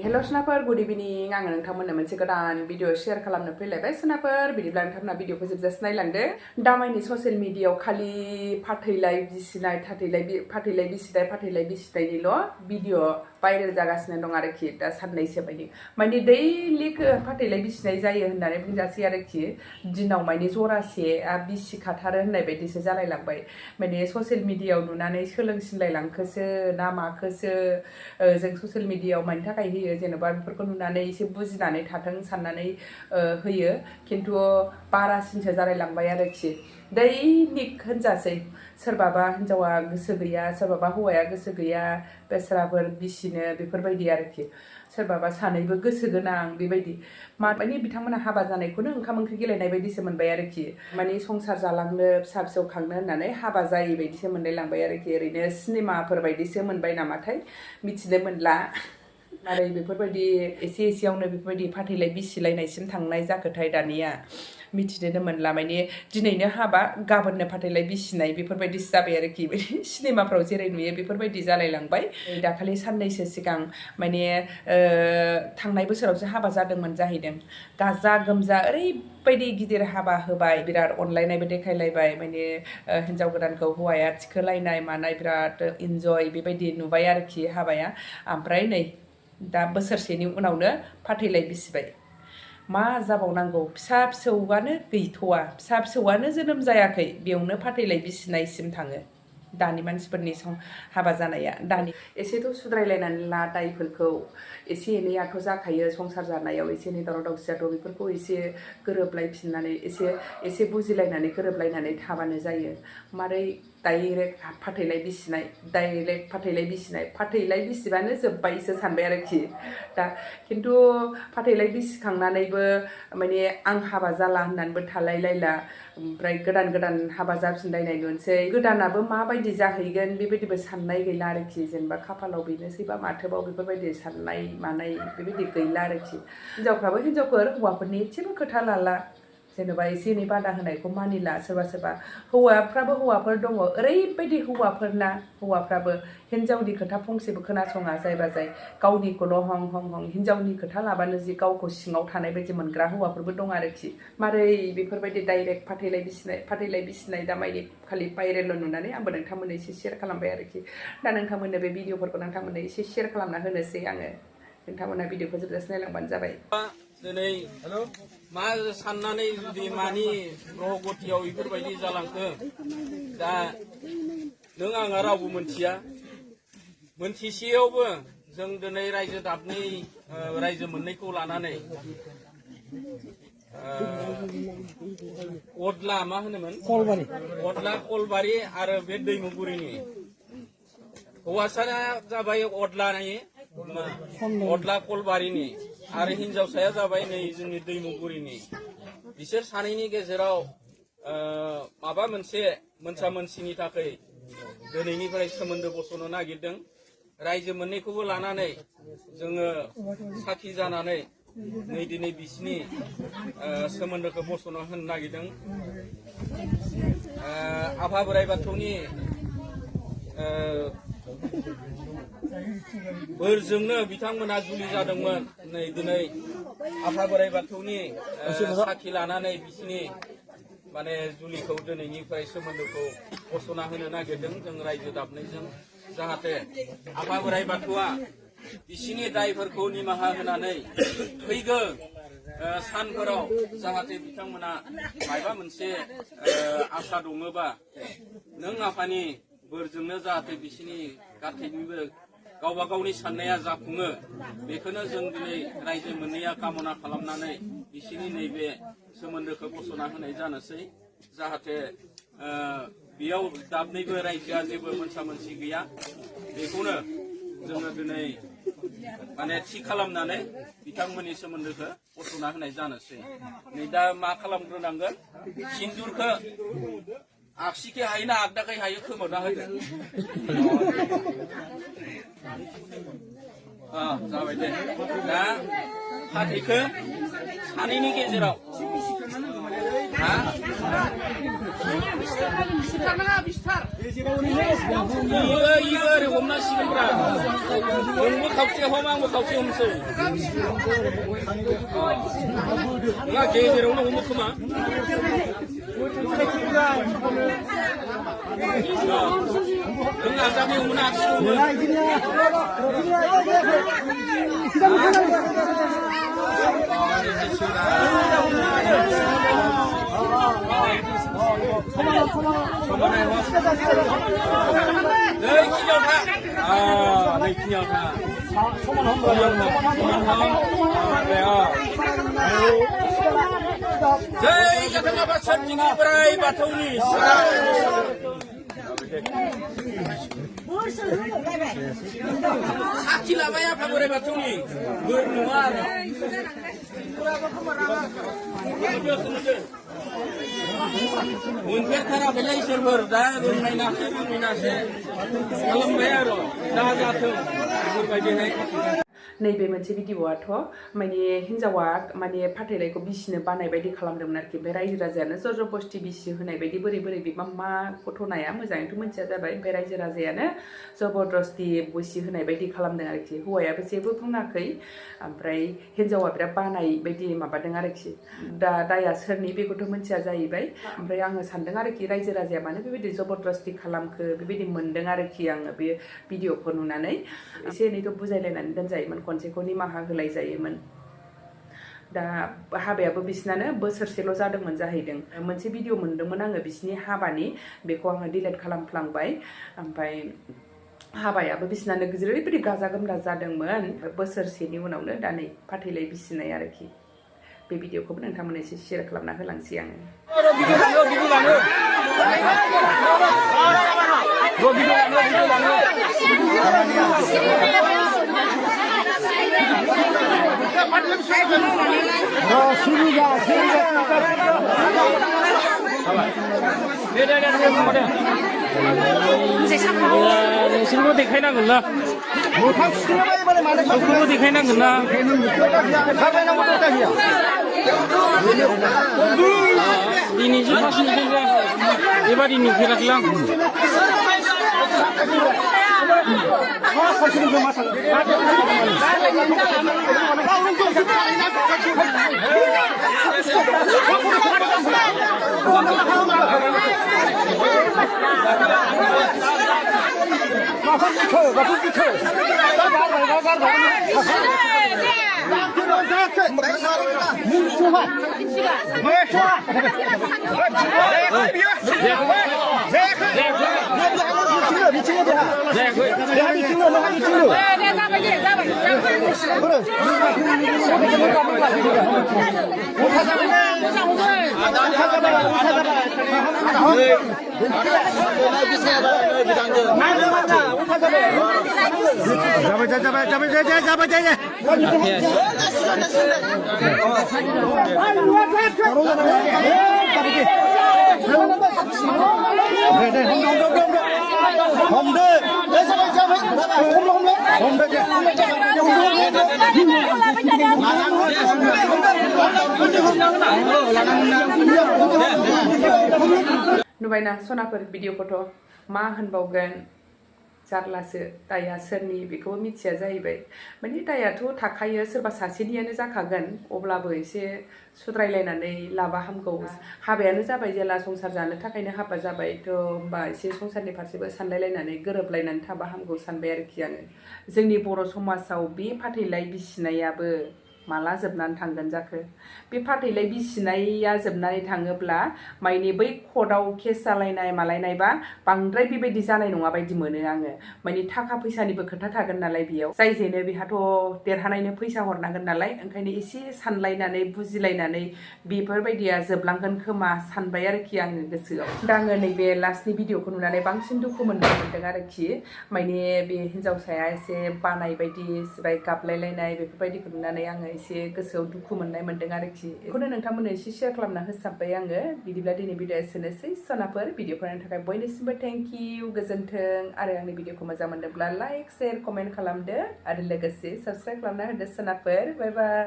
hello सोनाफोर good इभिनिं आङो नोंथांमोननो मोनसे गोदान भिडिअ शेयार खालामनो फैलायबाय सोनाफोर बिदिब्ला नोंथांमोना भिडिअखौ जोबजासे नायलांदो दामायनि ससियेल मिडियायाव खालि फाथैलाय बिसिनाय फाथैलाय बिसिनायनिल' भिडिअ भाइरेल जागासिनो दं आरोखि दा साननैसो माने दैलि फाथैलाय बिसिनाय जायो होननानै बुंजासै आरोखि दिनाव माने जरासेआ बिसिखाथारो होननाय बायदिसो जालायलांबाय माने ससियेल मिडियायाव नुनानै सोलोंसिनलायलांखोसो ना माखोसो जों ससियेल मिडियायाव मानि थाखाय होयो जेनेबा बेफोरखौ नुनानै एसे बुजिनानै थाथों साननानै होयो खिन्थु बारासिनसो जालायलांबाय आरोखि दैनिक होनजासै सोरबाबा हिनजावा गोसो गैया सोरबाबा हौवाया गोसो गैया बेस्राफोर बिसिनो बेफोरबायदि आरोखि सोरबाबा सानैबो गोसो गोनां बेबायदि माने बिथांमोना हाबा जानायखौनो ओंखाम ओंख्रि गेलेनाय बायदिसो मोनबाय आरोखि माने संसार जालांनो फिसा फिसौ खांनो होननानै हाबा जायै बायदिसो मोनलाय लांबाय आरोखि ओरैनो सिनेमाफोर बायदिसो मोनबाय नामाथाय मिथिनो मोनला आरो बेफोरबायदि एसे एसेयावनो बेफोरबायदि फाथैलाय बिसिलायनायसिम थांनाय जाखोथाय दानिया मिथिनोनो मोनला माने दिनैनो हाबा गाबोननो फाथैलाय बिसिनाय बेफोरबायदिसो जाबाय आरोखि सिनेमाफ्राव जेरै नुयो बेफोरबायदि जालायलांबाय दाखालि साननैसो सिगां माने थांनाय बोसोरावसो हाबा जादोंमोन जाहैदों गाजा गोमजा ओरैबायदि गिदिर हाबा होबाय बिराद अनलायनायबो देखायलायबाय माने हिन्जाव गोदानखौ हौवाया थिखोलायनाय मानाय बिराद इन्जय बेबायदि नुबाय आरोखि हाबाया ओमफ्राय नै दा बोसोरसेनि उनावनो फाथैलाय बिसिबाय मा जाबावनांगौ फिसा फिसौआनो गैथ'वा फिसा फिसौआनो जोनोम जायाखै बेयावनो फाथैलाय बिसिनायसिम थाङो दानि मानसिफोरनि हाबा जानाया दानि एसेथ' सुद्रायलायनानै ला दायफोरखौ एसे एनैयाथ' जाखायो संसार जानायाव एसे एनै दावराव दावसियाथ' बेफोरखौ एसे गोरोबलायफिननानै एसे बुजिलायनानै गोरोबलायनानै थाबानो जायो मारै डाइरेक्ट फाथैलाय बिसिनाय फाथैलाय बिसिबानो जोब्बायसो सानबाय आरोखि दा खिन्थु फाथैलाय बिसिखांनानैबो माने आं हाबा जाला होननानैबो थालायलायला ओमफ्राय गोदान हाबा जाफिनलायनाय नुनोसै गोदानाबो माबायदि जाहैगोन बेबायदिबो साननाय गैला आरोखि जेनेबा खाफालाव बेनोसैबा माथोबाव बेफोरबायदि साननाय मानाय बेबायदि गैला आरोखि हिनजावफ्राबो हिनजावफोर हौवाफोरनि एसेबो खोथा लाला जेनेबा एसे एनै बादा होनायखौ मानिला सोरबा हौवाफ्राबो हौवाफोर दङ ओरैबायदि हौवाफ्राबो हिनजावनि खोथा फंसेबो खोनासङा जाय गावनिखौल' हं हिनजावनि खोथा लाबानो जि गावखौ सिङाव थानाय बायदि मोनग्रा हौवाफोरबो दं आरोखि मारै बेफोरबायदि डाइरेक्ट फाथैलाय बिसिनाय दामायनि खालि भाइरेल नुनानै आंबो नोंथांमोननो एसे शेयार खालामबाय आरोखि दा नोंथांमोननो बे भिडिअफोरखौ नोंथांमोननो एसे शेयार खालामना होनोसै आङो नोंथांमोना भिडिअखौ जोबजासे नायलांबानो जाबाय दिनै मा साननानै जुदि मानि ग्रहगतियाव बेफोरबायदि जालांखो दा नों आंहा रावबो मोनथिसेयावबो जों दिनै रायजो दाबनै रायजो मोननैखौ लानानै अदला मा होनोमोन अदला कलबारि आरो बे दैमुगुरिनि हौवासाया जाबाय अदला कलबारिनि आरो हिनजावसाया जाबाय नै जोंनि दैमुगुरिनि बिसोर सानैनि गेजेराव माबा मोनसे मोनसिनि थाखाय दिनैनिफ्राय सोमोन्दो बस'नो नागिरदों रायजो मोननैखौबो लानानै जोङो साखि जानानै नै दिनै बिसिनि सोमोन्दोखौ बस'नो होनो नागिरदों आफा बोराइ बाथौनि बोरजोंनो बिथांमोना जुलि जादोंमोन नै दिनै आफा बोराइ बाथौनि साखि लानानै बिसिनि माने जुलिखौ दिनैनिफ्राय सोमोन्दोखौ बस'ना होनो नागिरदों जों रायजो दाबनैजों जाहाथे आफा बोराइ बाथौआ बिसिनि दायफोरखौ निमाहा होनानै फैगौ सानफोराव जाहाथे बिथांमोना माबा मोनसे आसा दङबा नों आफानि बोरजोंनो जाहाथे बिसिनि गासैनिबो गावबा गावनि साननाया जाफुङो बेखौनो जों दिनै रायजो मोननैया कामना खालामनानै बिसिनि नैबे सोमोन्दोखौ बस'ना होनाय जानोसै जाहाथे बेयाव दाबनैबो रायजोआ जेबो मोनसा-मोनसि गैया बेखौनो जोङो दिनै माने थि खालामनानै बिथांमोननि सोमोन्दोखौ बस'ना होनाय जानोसै नै दा मा खालामग्रोनांगोन सिन्दुरखौ आगसिखै हायो ना आगदाखै हायो खोमोरना होदो जाबाय दे दा फाथैखौ सानैनि गेजेराव हमनांसिगोनब्रा नोंबो खावसे हम आंबो खावसे हमसै नङा गेजेरावनो हमो खोमा नों आजाबनि हमनो जय जगन्नाथ सोरजिगिरि बोराइ बाथौनि साखि लाबाय आफा बोराइ बाथौनि बोर नङा आरो मोनफेरथाराखैलै इसोरफोर दा रोंनायनासो खालामबाय आरो दा जाथों बेफोरबायदिहाय नैबे मोनसे भिडिअआथ' माने हिन्जावा माने फाथैलाइखौ बिसिनो बानाय बायदि खालामदोंमोन आरोखि ओमफ्राय रायजो राजायानो जबरदस्ति बिसि होनाय बायदि बोरै बिबा मा घटनाया मोजाङैथ' मिथिया जाबाय ओमफ्राय रायजो राजायानो जबरदस्ति बिसि होनाय बायदि खालामदों आरोखि हौवायाबो जेबो बुङाखै ओमफ्राय हिन्जावा बिराद बानाय बायदि माबादों आरोखि दाया सोरनि बेखौथ' मिथिया जाहैबाय ओमफ्राय आङो सानदों आरोखि रायजो राजाया मानो बेबायदि जबरदस्ति खालामखो बेबायदि मोनदों आरोखि आङो बे भिडिअखौ नुनानै एसे एनैथ' बुजायलायनानै दोनजायोमोन खनसेखौ निमाहा होलाय जायोमोन दा हाबायाबो बिसिनानो बोसोरसेल' जादोंमोन जाहैदों मोनसे भिडिअ मोन्दोंमोन आङो बिसिनि हाबानि बेखौ आङो डिलिट खालामफ्लांबाय ओमफ्राय हाबायाबो बिसिनानो ओरैबायदि गाजा गोमजा जादोंमोन बोसोरसेनि उनावनो दा नै फाथैलाइ बिसिनाय आरोखि बे भिडिअखौबो नोंथांमोननो एसे शेयार खालामना होलांसै आङो नोंसोरबो देखायनांगोन ना नोंसोरबो देखायनांगोन ना दिनैसो फार्स्ट नुदों बेबादि नुफेराखै आं नुबायना सनाफोर भिडिअखौथ' मा होनबावगोन जारलासो दाया सोरनि बेखौबो मिथिया जाहैबाय माने दायाथ' थाखायो सोरबा सासेनियानो जाखागोन अब्लाबो एसे सुद्रायलायनानै लाबा हामगौ हाबायानो जाबाय जेला संसार जानो थाखायनो हाबा जाबाय थ' होमबा एसे संसारनि फारसेबो सानलायलायनानै गोरोबलायनानै थाबा हामगौ सानबाय आरोखि आङो जोंनि बर' समाजाव बे फाथैलाइ बिसिनायाबो माला जोबनानै थांगोन जाखो बे फाथैलाइ बिसिनाया जोबनानै थाङोब्ला माने बै कर्टआव केस जालायनाय मालायनायबा बांद्राय बेबायदि जानाय नङा बायदि मोनो आङो माने थाखा फैसानिबो खोथा थागोन नालाय बेयाव जाय जेनो बेहाथ' देरहानायनो फैसा हरनांगोन नालाय ओंखायनो एसे सानलायनानै बुजिलायनानै बेफोरबायदिया जोबलांगोन खोमा सानबाय आरोखि आङो गोसोआव दा आङो नैबे लास्टनि भिडिअखौ नुनानै बांसिन दुखु मोनदों आरोखि माने बे हिन्जावसाया एसे बानाय बायदि सिबाय गाबलायलायनाय बेफोरबायदिखौ नुनानै आङो एसे गोसोआव दुखु मोननाय मोनदों आरोखि बेखौनो नोंथांमोननो एसे शेयार खालामना होसाबबाय आङो बिदिब्ला दिनै भिडिअआ एसेनोसै सनाफोर भिडिअखौ नायनो थाखाय बयनिसिमबो थेंक इउ गोजोन्थों आरो आंनि भिडिअखौ मोजां मोनदोंब्ला लाइक शेयार कमेन्ट खालामदो आरो लोगोसे साबस्क्राइब खालामना होदो सनाफोर बाय बाय